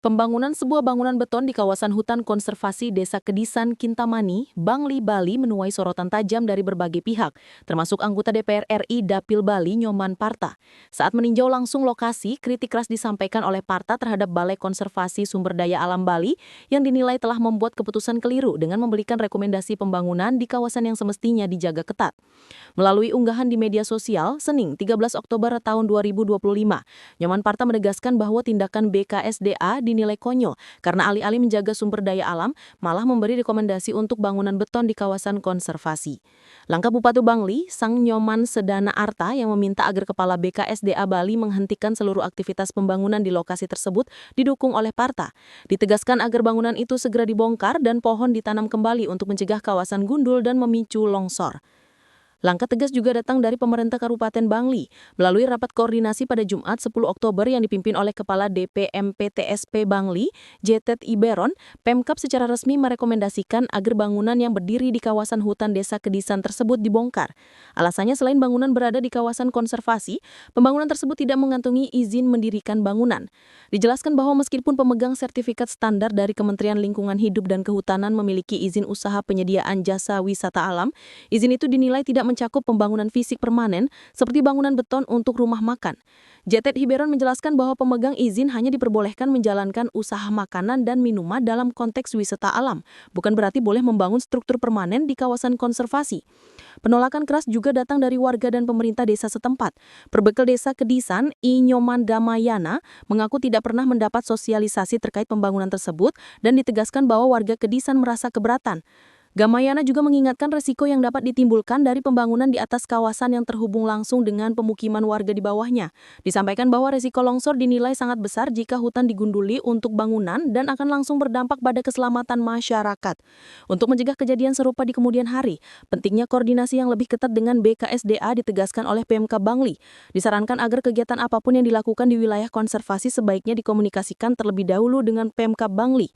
Pembangunan sebuah bangunan beton di kawasan hutan konservasi Desa Kedisan, Kintamani, Bangli, Bali menuai sorotan tajam dari berbagai pihak, termasuk anggota DPR RI Dapil Bali Nyoman Parta. Saat meninjau langsung lokasi, kritik keras disampaikan oleh Parta terhadap Balai Konservasi Sumber Daya Alam Bali yang dinilai telah membuat keputusan keliru dengan memberikan rekomendasi pembangunan di kawasan yang semestinya dijaga ketat. Melalui unggahan di media sosial, Senin 13 Oktober tahun 2025, Nyoman Parta menegaskan bahwa tindakan BKSDA dinilai konyol karena alih-alih menjaga sumber daya alam, malah memberi rekomendasi untuk bangunan beton di kawasan konservasi. Langkah Bupati Bangli, Sang Nyoman Sedana Arta yang meminta agar Kepala BKSDA Bali menghentikan seluruh aktivitas pembangunan di lokasi tersebut didukung oleh Parta. Ditegaskan agar bangunan itu segera dibongkar dan pohon ditanam kembali untuk mencegah kawasan gundul dan memicu longsor. Langkah tegas juga datang dari pemerintah Kabupaten Bangli melalui rapat koordinasi pada Jumat 10 Oktober yang dipimpin oleh Kepala DPMPTSP Bangli, Jetet Iberon. Pemkab secara resmi merekomendasikan agar bangunan yang berdiri di kawasan hutan Desa Kedisan tersebut dibongkar. Alasannya selain bangunan berada di kawasan konservasi, pembangunan tersebut tidak mengantongi izin mendirikan bangunan. Dijelaskan bahwa meskipun pemegang sertifikat standar dari Kementerian Lingkungan Hidup dan Kehutanan memiliki izin usaha penyediaan jasa wisata alam, izin itu dinilai tidak mencakup pembangunan fisik permanen seperti bangunan beton untuk rumah makan. Jetet Hiberon menjelaskan bahwa pemegang izin hanya diperbolehkan menjalankan usaha makanan dan minuman dalam konteks wisata alam, bukan berarti boleh membangun struktur permanen di kawasan konservasi. Penolakan keras juga datang dari warga dan pemerintah desa setempat. Perbekal Desa Kedisan, I Nyoman Damayana, mengaku tidak pernah mendapat sosialisasi terkait pembangunan tersebut dan ditegaskan bahwa warga Kedisan merasa keberatan. Gamayana juga mengingatkan resiko yang dapat ditimbulkan dari pembangunan di atas kawasan yang terhubung langsung dengan pemukiman warga di bawahnya. Disampaikan bahwa resiko longsor dinilai sangat besar jika hutan digunduli untuk bangunan dan akan langsung berdampak pada keselamatan masyarakat. Untuk mencegah kejadian serupa di kemudian hari, pentingnya koordinasi yang lebih ketat dengan BKSDA ditegaskan oleh PMK Bangli. Disarankan agar kegiatan apapun yang dilakukan di wilayah konservasi sebaiknya dikomunikasikan terlebih dahulu dengan PMK Bangli.